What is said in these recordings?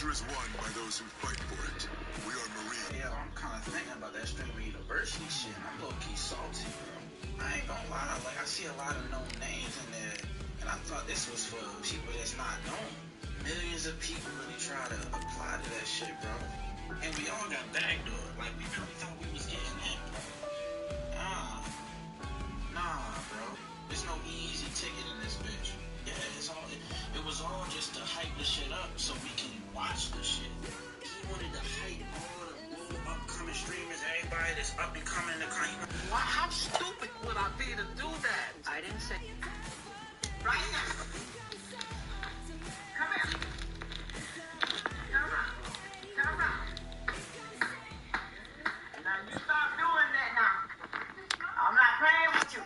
future is won by those who fight for it. We are Marine. Yeah, I'm kind of thinking about that Streamer University shit. I'm low-key salty, bro. I ain't gonna lie, like, I see a lot of known names in there, and I thought this was for people that's not known. Millions of people really try to apply to that shit, bro. And we all got backdoored. Like, we really thought we was getting in, bro. Nah, bro. There's no easy ticket in this bitch. Yeah, it was all just to hype the shit up so we can watch the shit. He wanted to hype all the new upcoming streamers, everybody that's up and coming to come. How stupid would I be to do that? I didn't say. Right now. Come here. Come around. Now you stop doing that now. I'm not playing with you.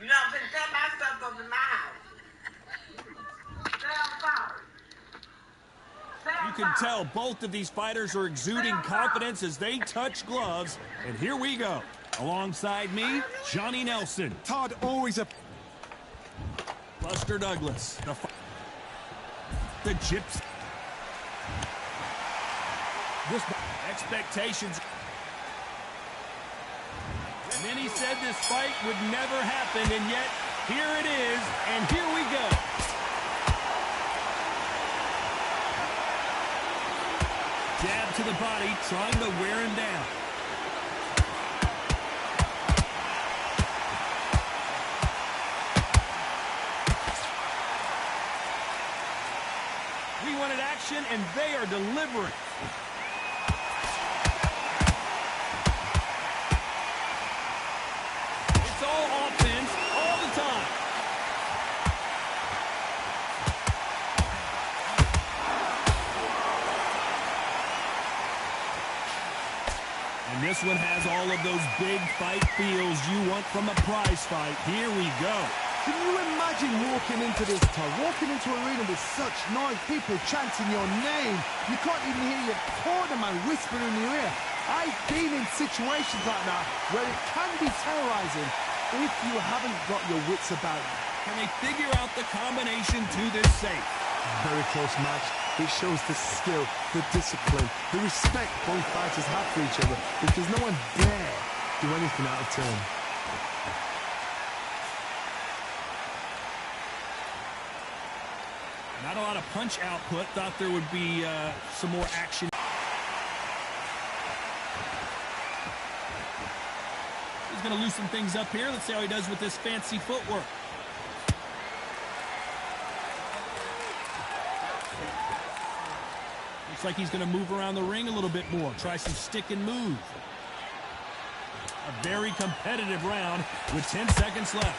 You don't finna set my stuff up in my house. Say I'm sorry. You can tell both of these fighters are exuding confidence as they touch gloves. And here we go. Alongside me, Johnny Nelson. Todd always a... Buster Douglas. The Gypsy. This expectations. Many said this fight would never happen, and yet here it is, and here we go. Jab to the body, trying to wear him down. We wanted action, and they are delivering. It's all offense all the time. And this one has all of those big fight feels you want from a prize fight. Here we go. Can you imagine walking into this town, walking into an arena with such noise, people chanting your name? You can't even hear your corner man whispering in your ear. I've been in situations like that where it can be terrorizing if you haven't got your wits about you. Can they figure out the combination to this safe? Very close match. It shows the skill, the discipline, the respect both fighters have for each other, because no one dare do anything out of turn. Not a lot of punch output. Thought there would be some more action. He's going to loosen things up here. Let's see how he does with this fancy footwork. Looks like he's going to move around the ring a little bit more. Try some stick and move. A very competitive round with 10 seconds left.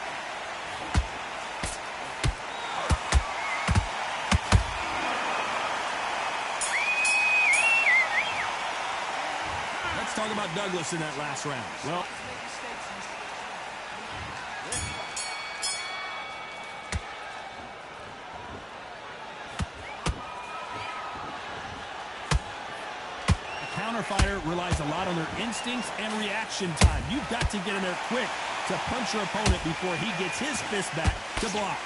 Let's talk about Douglas in that last round. Well, fighter relies a lot on their instincts and reaction time. You've got to get in there quick to punch your opponent before he gets his fist back to block.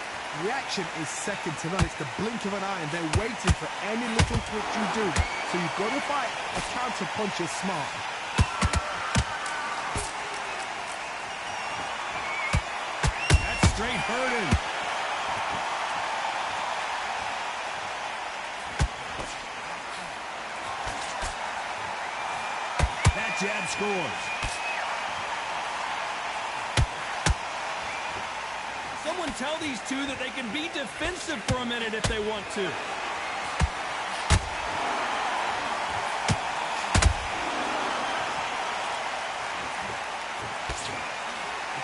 Reaction is second to none. It's the blink of an eye, and they're waiting for any little twitch you do. So you've got to fight a counter puncher smart. That's straight hurting. Jab scores. Someone tell these two that they can be defensive for a minute if they want to. If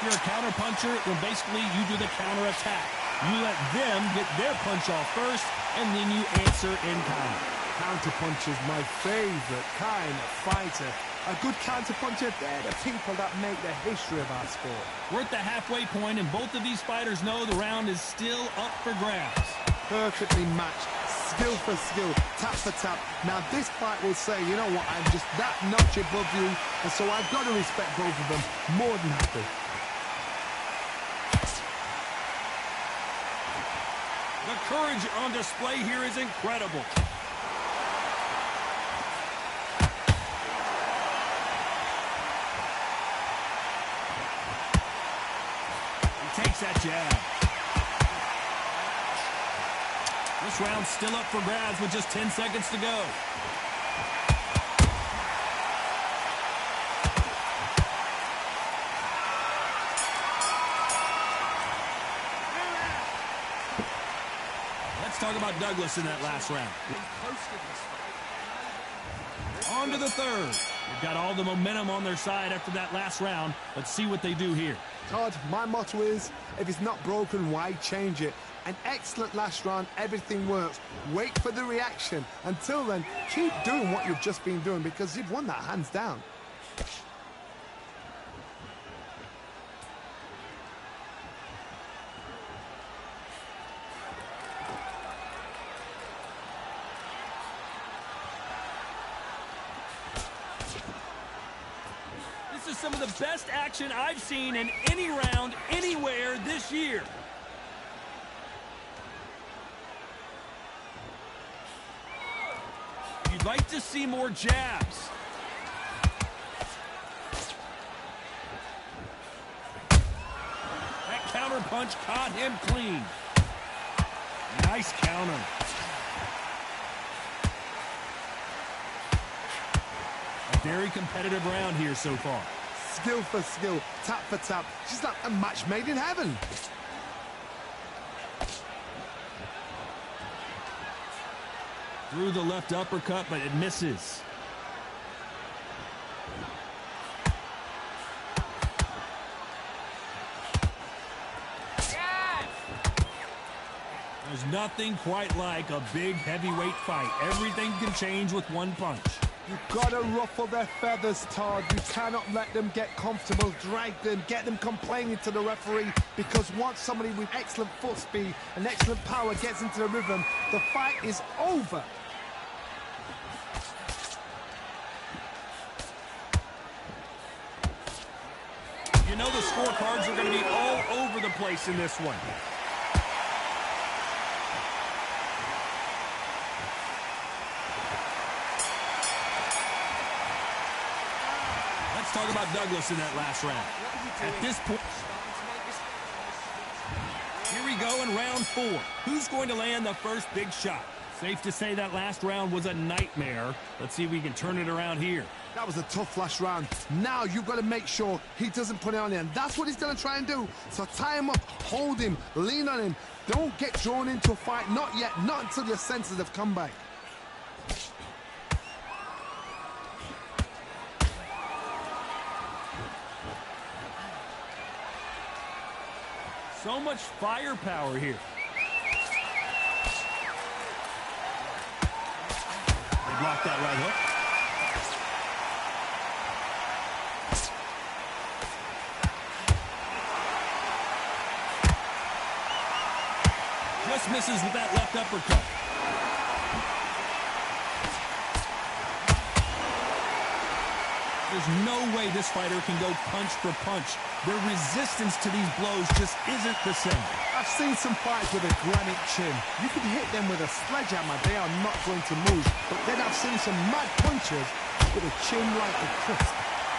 you're a counter puncher, then basically you do the counter attack. You let them get their punch off first, and then you answer in kind. Counter puncher is my favorite kind of fighter. A good counter-puncher, they're the people that make the history of our sport. We're at the halfway point, and both of these fighters know the round is still up for grabs. Perfectly matched, skill for skill, tap for tap. Now this fight will say, you know what, I'm just that notch above you, and so I've got to respect both of them more than happy. The courage on display here is incredible. jab. This round's still up for grabs with just 10 seconds to go. Let's talk about Douglas in that last round. On to the third. They've got all the momentum on their side after that last round. Let's see what they do here. Todd, my motto is, if it's not broken, why change it? An excellent last round, everything works. Wait for the reaction. Until then, keep doing what you've just been doing because you've won that hands down. This is some of the best action I've seen in any round, anywhere this year. You'd like to see more jabs. That counter punch caught him clean. Nice counter. A very competitive round here so far. Skill for skill, tap for tap. She's like a match made in heaven. Threw the left uppercut, but it misses. There's nothing quite like a big heavyweight fight. Everything can change with one punch. You've got to ruffle their feathers, Todd. You cannot let them get comfortable, drag them, get them complaining to the referee, because once somebody with excellent foot speed and excellent power gets into the rhythm, the fight is over. You know the scorecards are going to be all over the place in this one. Let's talk about Douglas in that last round. At this point, here we go in round 4. Who's going to land the first big shot? Safe to say that last round was a nightmare. Let's see if we can turn it around here. That was a tough last round. Now you've got to make sure he doesn't put it on you, and that's what he's going to try and do. So tie him up, hold him, lean on him. Don't get drawn into a fight. Not yet. Not until your senses have come back. So much firepower here. They blocked that right hook. Just misses with that left uppercut. There's no way this fighter can go punch for punch. Their resistance to these blows just isn't the same. I've seen some fights with a granite chin. You could hit them with a sledgehammer, they are not going to move. But then I've seen some mad punchers with a chin like a crisp.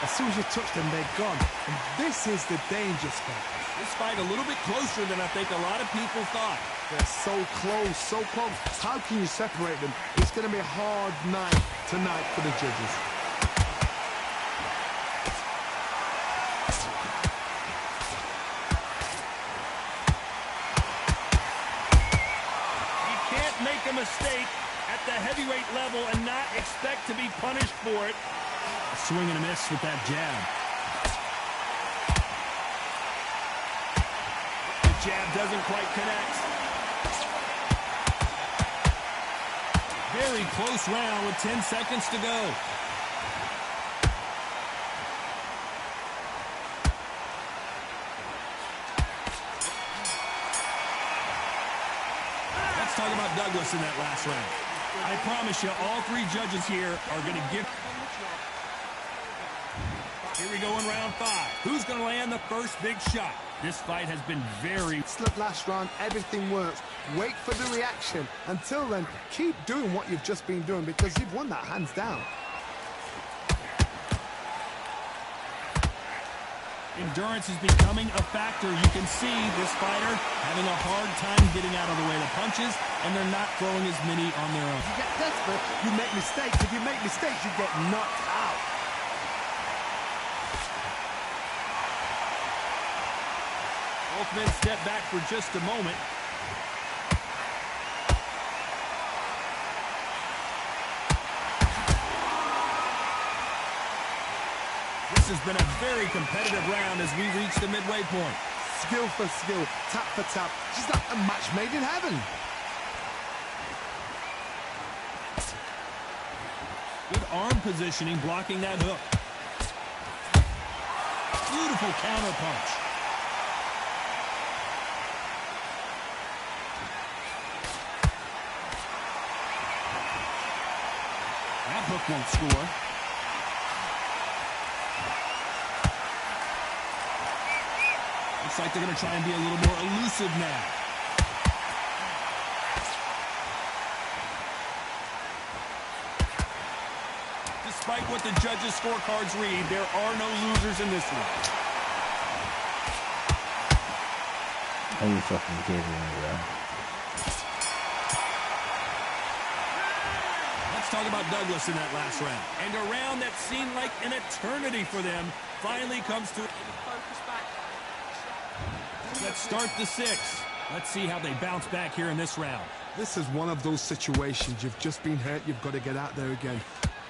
As soon as you touch them, they're gone. And this is the danger spot. This fight a little bit closer than I think a lot of people thought. They're so close, so close. How can you separate them? It's going to be a hard night tonight for the judges. Make a mistake at the heavyweight level and not expect to be punished for it. A swing and a miss with that jab. The jab doesn't quite connect. Very close round with 10 seconds to go. Talk about Douglas in that last round. I promise you, all three judges here are going to give... Here we go in round 5. Who's going to land the first big shot? This fight has been very... Excellent last round, everything works. Wait for the reaction. Until then, keep doing what you've just been doing because you've won that hands down. Endurance is becoming a factor. You can see this fighter having a hard time getting out of the way of the punches, and they're not throwing as many on their own. You get desperate, you make mistakes. If you make mistakes, you get knocked out. Both men step back for just a moment. This has been a very competitive round as we reach the midway point. Skill for skill, tap for tap, just like a match made in heaven. Good arm positioning, blocking that hook. Beautiful counter punch. That hook won't score. Looks like they're going to try and be a little more elusive now. Despite what the judges' scorecards read, there are no losers in this one. Are you fucking kidding me, bro? Let's talk about Douglas in that last round. And a round that seemed like an eternity for them finally comes to... Let's start the sixth. Let's see how they bounce back here in this round. This is one of those situations. You've just been hurt. You've got to get out there again.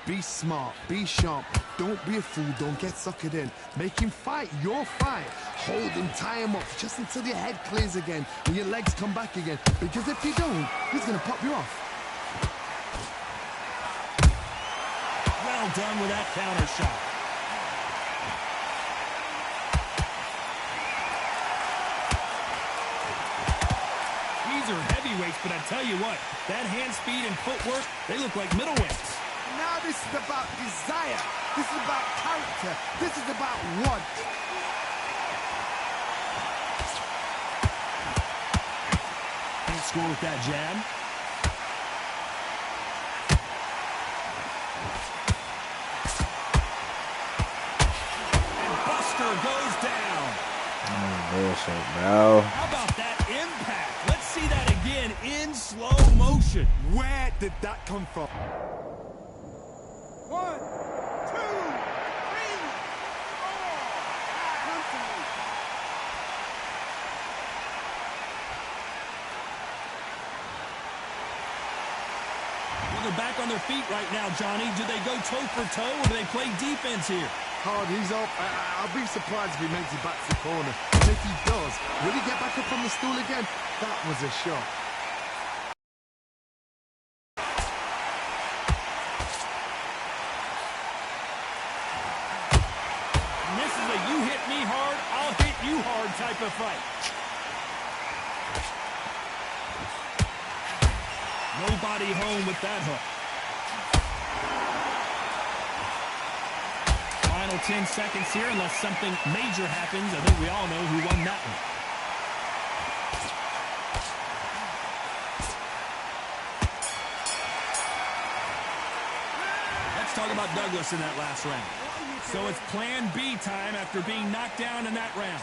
Be smart. Be sharp. Don't be a fool. Don't get suckered in. Make him fight your fight. Hold him. Tie him up just until your head clears again and your legs come back again. Because if you don't, he's going to pop you off. Well done with that counter shot. These are heavyweights, but I tell you what, that hand speed and footwork, they look like middleweights. Now this is about desire. This is about character. This is about want. Can't score with that jab. And Buster goes down. Bullshit, bro. How about that impact? Let's see that again in slow motion. Where did that come from? 1, 2, 3, 4. Well, they're back on their feet right now, Johnny. Do they go toe for toe or do they play defense here? Hard, he's up. I'll be surprised if he makes it back to the corner. And if he does, will he get back up on the stool again? That was a shot. And this is a you hit me hard, I'll hit you hard type of fight. Nobody home with that hook. Final 10 seconds here, unless something major happens. I think we all know who won that one. Let's talk about Douglas in that last round. So it's plan B time after being knocked down in that round.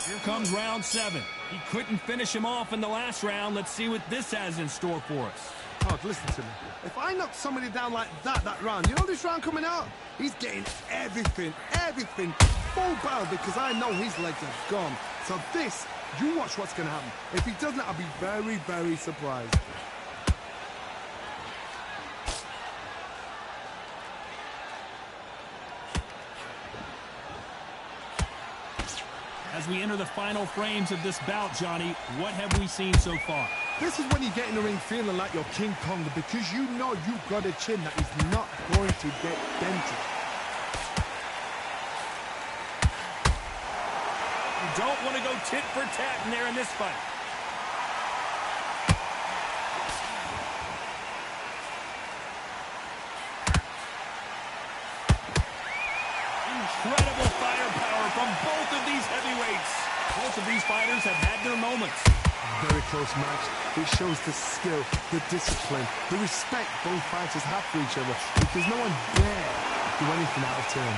Here comes round 7. He couldn't finish him off in the last round. Let's see what this has in store for us. Hard, listen to me. If I knock somebody down like that round, you know this round coming out? He's getting everything, full barrel because I know his legs are gone. So this, you watch what's going to happen. If he doesn't, I'll be very, very surprised. As we enter the final frames of this bout, Johnny, what have we seen so far? This is when you get in the ring feeling like you're King Kong because you know you've got a chin that is not going to get dented. You don't want to go tit for tat in there in this fight. Incredible firepower from both of these heavyweights. Both of these fighters have had their moments. Very close match. It shows the skill, the discipline, the respect both fighters have for each other because no one dare do anything out of turn.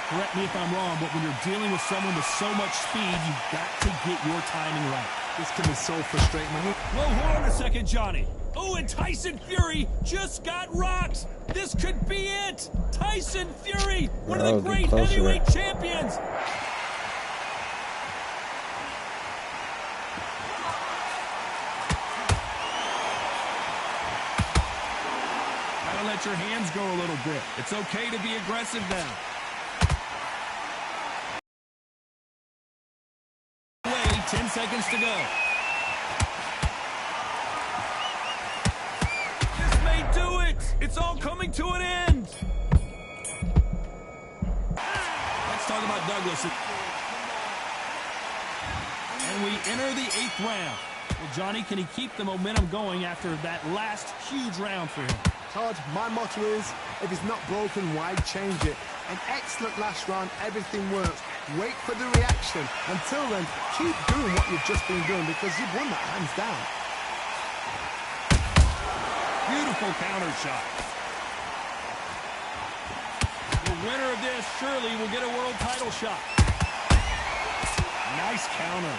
Correct me if I'm wrong, but when you're dealing with someone with so much speed, you've got to get your timing right. This can be so frustrating. Well, hold on a second, Johnny. Oh, and Tyson Fury just got rocked. This could be it. Tyson Fury, one of the great heavyweight champions. Gotta let your hands go a little bit. It's okay to be aggressive now. 10 seconds to go. This may do it. It's all coming to an end. Let's talk about Douglas. And we enter the 8th round. Well, Johnny, can he keep the momentum going after that last huge round for him? Todd, my motto is, if it's not broken, why change it? An excellent last round, everything works. Wait for the reaction. Until then, keep doing what you've just been doing because you've won that hands down. Beautiful counter shot. The winner of this surely will get a world title shot. Nice counter.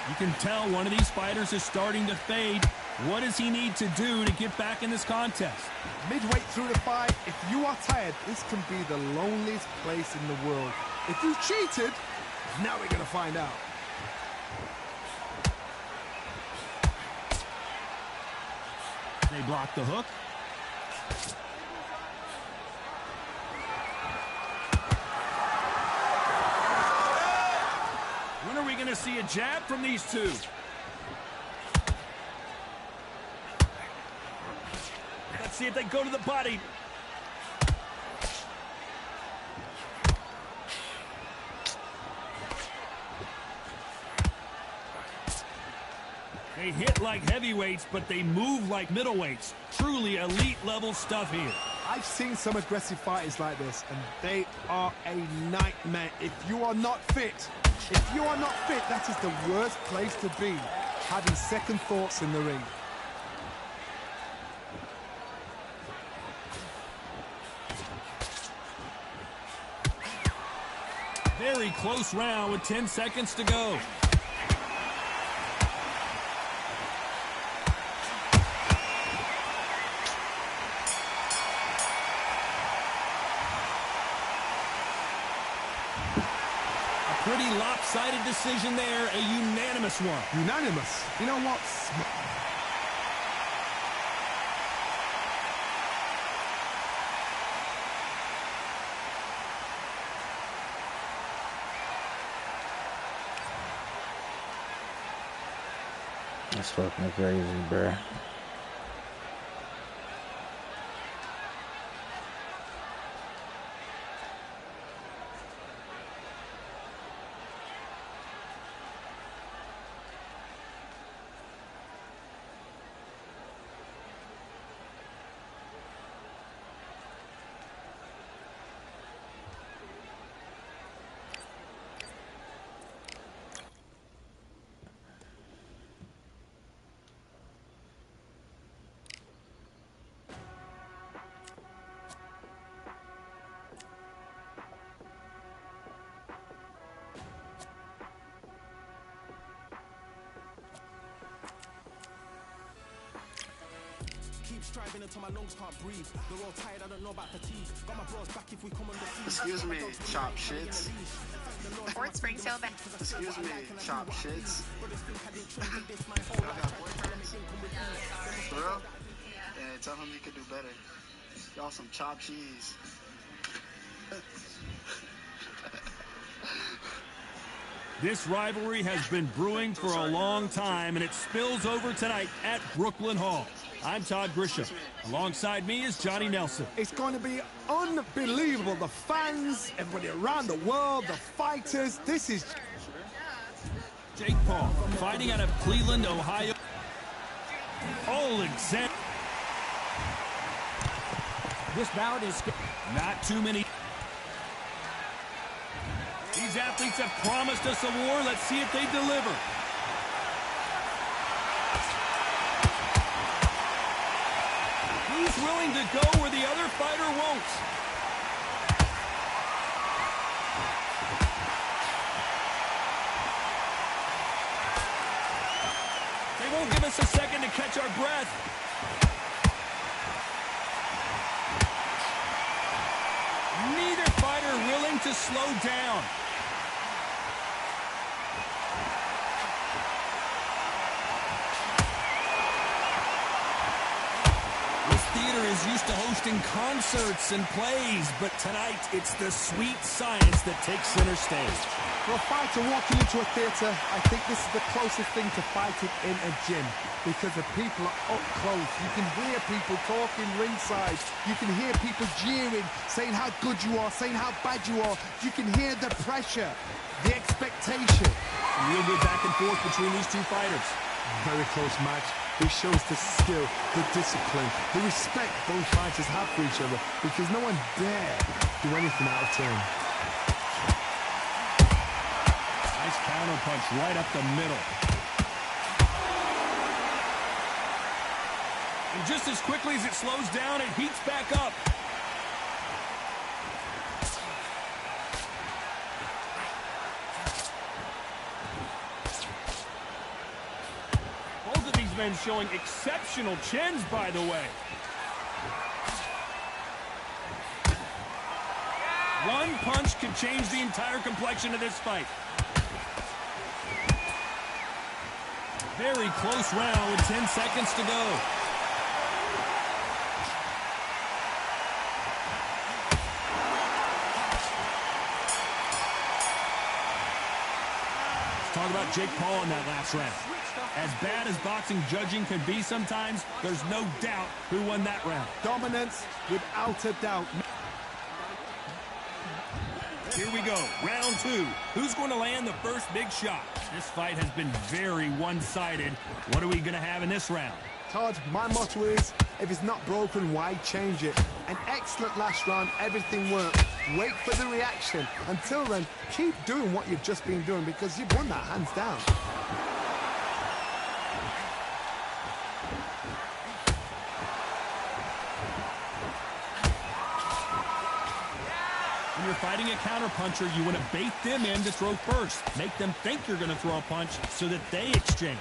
You can tell one of these fighters is starting to fade. What does he need to do to get back in this contest? Midway through the fight, if you are tired, this can be the loneliest place in the world. If you cheated, now we're going to find out. They block the hook. When are we going to see a jab from these two? Let's see if they go to the body. They hit like heavyweights, but they move like middleweights. Truly elite level stuff here. I've seen some aggressive fighters like this, and they are a nightmare. If you are not fit, that is the worst place to be, having second thoughts in the ring. Very close round with 10 seconds to go. Pretty lopsided decision there, a unanimous one. Unanimous? You know what? That's fucking crazy, bro. Striving until my lungs can't breathe. They're all tired, I don't know about fatigue. Got my bros back if we come on the scene. Excuse me, chop shits. Fort Springfield. Excuse me, chop shits. For real? Yeah, tell him he could do better. Y'all some chopped cheese. This rivalry has been brewing for a long time, and it spills over tonight at Brooklyn Hall. I'm Todd Grisham. Alongside me is Johnny Nelson. It's going to be unbelievable. The fans, everybody around the world, the fighters. This is... Jake Paul, fighting out of Cleveland, Ohio. Alexander. This bout is not too many. These athletes have promised us a war. Let's see if they deliver. Who's willing to go where the other fighter won't? They won't give us a second to catch our breath. Neither fighter willing to slow down. This theater is used to hosting concerts and plays, but tonight it's the sweet science that takes center stage. For a fighter walking into a theatre, I think this is the closest thing to fighting in a gym, because the people are up close. You can hear people talking ringside. You can hear people jeering, saying how good you are, saying how bad you are. You can hear the pressure, the expectation. A real good back and forth between these two fighters. Very close match. It shows the skill, the discipline, the respect both fighters have for each other, because no one dare do anything out of turn. Nice counter punch right up the middle. And just as quickly as it slows down, it heats back up. Both of these men showing exceptional chins, by the way. One punch could change the entire complexion of this fight. Very close round with 10 seconds to go. Let's talk about Jake Paul in that last round. As bad as boxing judging can be sometimes, there's no doubt who won that round. Dominance, without a doubt. Here we go, round two. Who's going to land the first big shot? This fight has been very one-sided. What are we going to have in this round? Todd, my motto is, if it's not broken, why change it? An excellent last round, everything worked. Wait for the reaction. Until then, keep doing what you've just been doing, because you've won that hands down. When you're fighting a counterpuncher, you want to bait them in to throw first. Make them think you're going to throw a punch so that they exchange.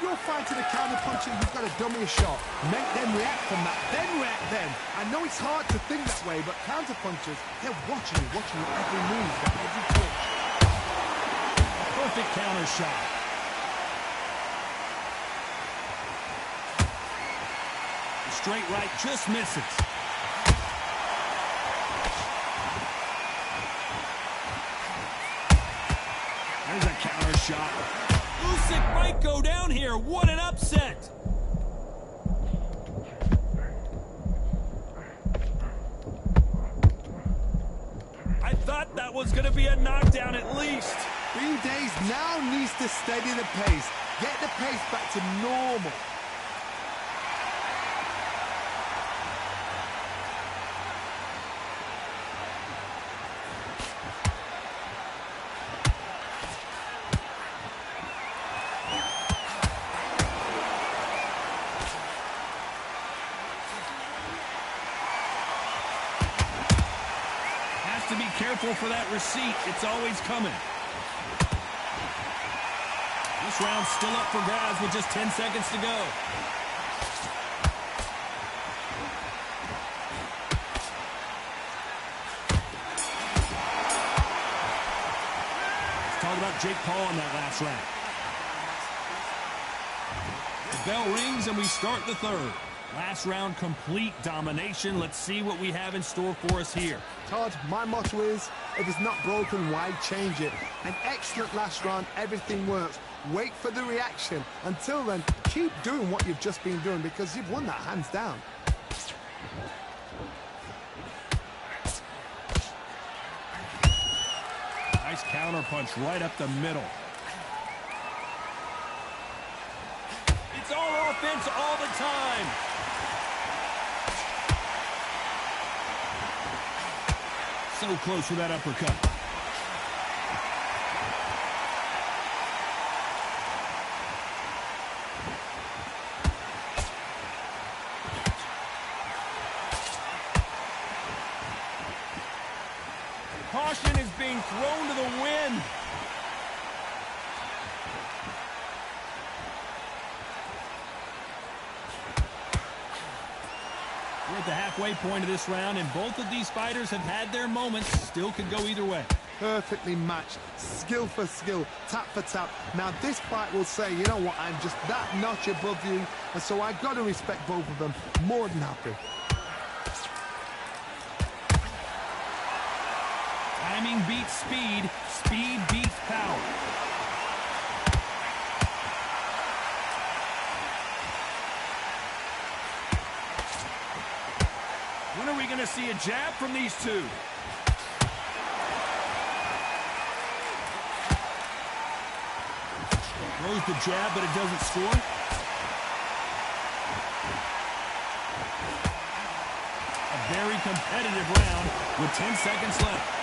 You're fighting a counterpuncher, you've got to dummy a shot. Make them react from that, then react then. I know it's hard to think that way, but counterpunchers, they're watching your every move, every twitch. Perfect counter shot. The straight right just misses. There's a counter shot. Usyk might go down here. What an upset. I thought that was going to be a knockdown at least. B Days now needs to steady the pace. Get the pace back to normal. To be careful for that receipt. It's always coming. This round's still up for grabs with just 10 seconds to go. Let's talk about Jake Paul in that last round. The bell rings and we start the third. Last round, complete domination. Let's see what we have in store for us here. Todd, my motto is, if it's not broken, why change it? An excellent last round, everything works. Wait for the reaction. Until then, keep doing what you've just been doing, because you've won that hands down. Nice counter punch right up the middle. It's all offense all the time. So close with that uppercut. thrown to the wind. We're at the halfway point of this round, and both of these fighters have had their moments. Still could go either way. Perfectly matched, skill for skill, tap for tap. Now this fight will say, you know what, I'm just that notch above you, and so I got to respect both of them. More than happy. Timing beats speed, speed beats power. When are we going to see a jab from these two? Throws the jab, but it doesn't score. A very competitive round with 10 seconds left.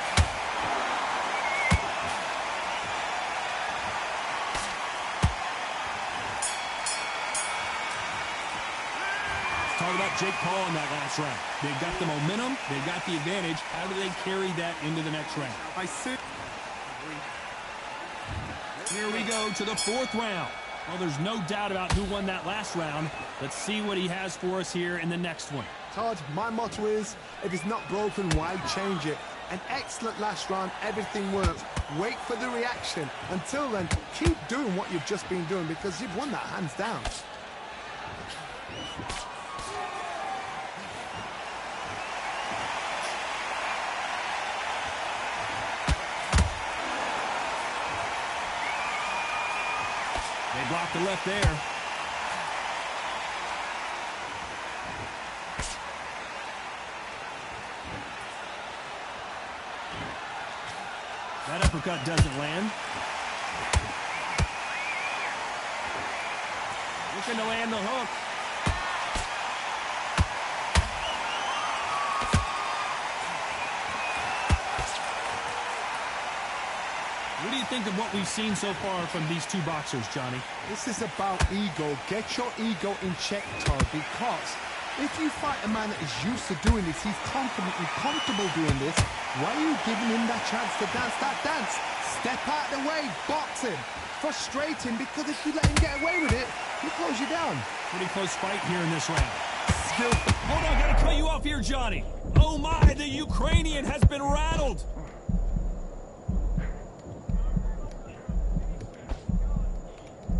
Talk about Jake Paul in that last round. They've got the momentum, they've got the advantage. How do they carry that into the next round? Here we go to the fourth round. Well, there's no doubt about who won that last round. Let's see what he has for us here in the next one. Todd, my motto is, if it's not broken, why change it? An excellent last round, everything works. Wait for the reaction. Until then, keep doing what you've just been doing because you've won that hands down. They blocked the left there. That uppercut doesn't land. Looking to land the hook. What do you think of what we've seen so far from these two boxers, Johnny? This is about ego. Get your ego in check, Todd, because if you fight a man that is used to doing this, he's confident and comfortable doing this, why are you giving him that chance to dance that dance? Step out of the way, box him. Frustrating, because if you let him get away with it, he'll close you down. Pretty close fight here in this round. Skill. Hold on, gotta cut you off here, Johnny. Oh my, the Ukrainian has been rattled.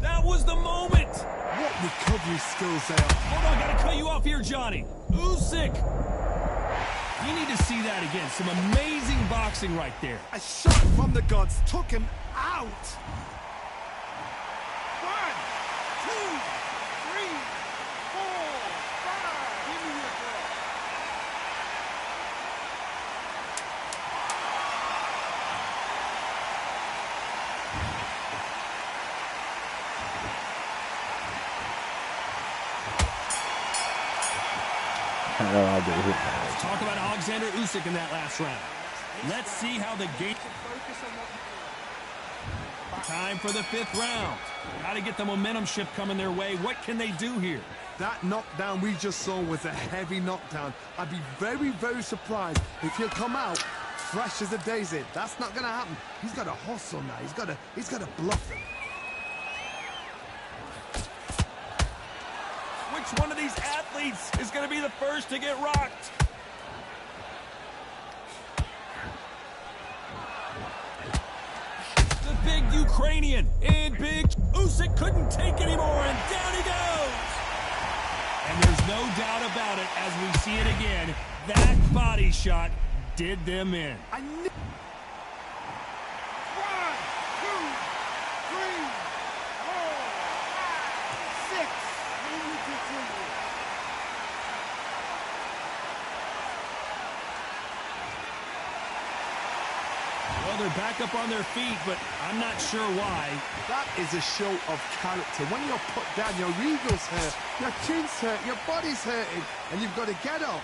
That was the moment. What recovery skills there. Hold on, gotta cut you off here, Johnny. Usyk. You need to see that again. Some amazing boxing right there. A shot from the gods took him out. 1, 2, 3, 4, 5. Give me your breath. Talk about Alexander Usyk in that last round. Let's see how the game... Time for the fifth round. Got to get the momentum shift coming their way. What can they do here? That knockdown we just saw was a heavy knockdown. I'd be very, very surprised if he'll come out fresh as a daisy. That's not going to happen. He's got to hustle now. He's got to bluff him. Which one of these athletes is going to be the first to get rocked? The big Ukrainian and big Usyk couldn't take anymore, and down he goes. And there's no doubt about it, as we see it again, that body shot did them in. 1, 2, 3, 4, 5, 6. Well, they're back up on their feet, but I'm not sure why. That is a show of character. When you're put down, your ego's hurt, your chin's hurt, your body's hurting, and you've got to get up,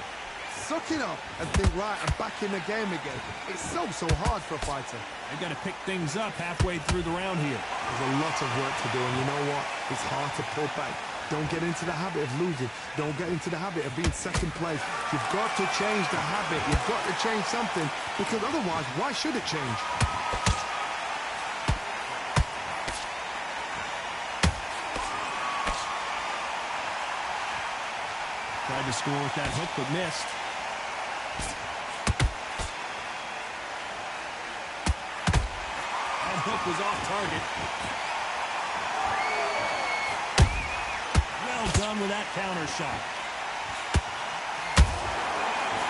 suck it up, and think, right, I'm back in the game again. It's so hard for a fighter. They've got to pick things up halfway through the round here. There's a lot of work to do, and you know what? It's hard to pull back. Don't get into the habit of losing. Don't get into the habit of being second place. You've got to change the habit. You've got to change something, because otherwise, why should it change? Tried to score with that hook, but missed. That hook was off target. Well done with that counter shot.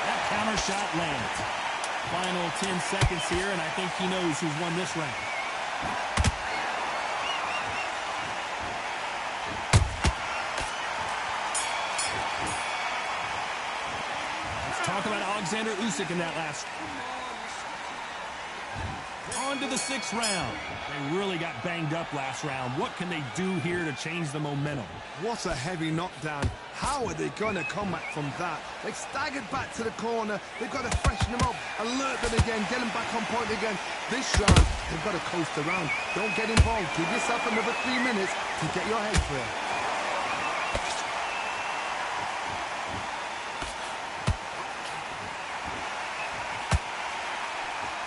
That counter shot lands. Final 10 seconds here, and I think he knows who's won this round. Talk about Alexander Usyk in that last. On to the 6th round. They really got banged up last round. What can they do here to change the momentum? What a heavy knockdown. How are they going to come back from that? They've staggered back to the corner. They've got to freshen them up, alert them again, get them back on point again. This round, they've got to coast around. Don't get involved. Give yourself another 3 minutes to get your head clear.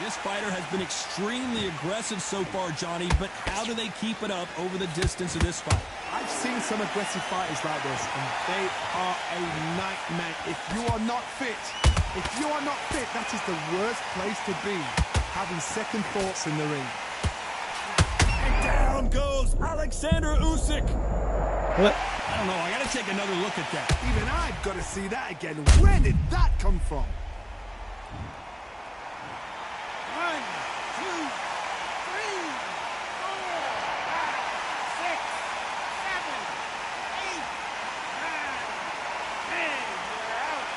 This fighter has been extremely aggressive so far, Johnny, but how do they keep it up over the distance of this fight? I've seen some aggressive fighters like this, and they are a nightmare. If you are not fit, that is the worst place to be, having second thoughts in the ring. And down goes Alexander Usyk. What? I don't know, I gotta take another look at that. Even I've got to see that again. Where did that come from? 1, 2, 3, 4, 5, 6, 7, 8, 9, 10. You're out.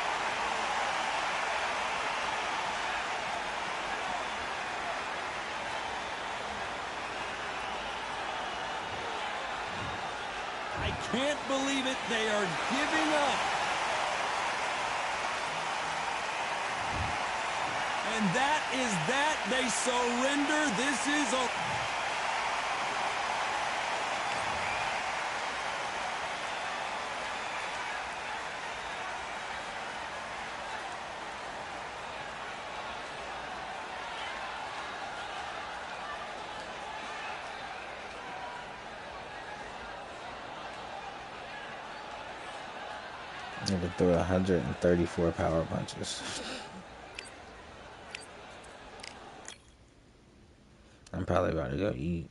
I can't believe it. They are giving up. And that is that. They surrender. This is a... Nigga threw 134 power punches. I'm probably about to go eat.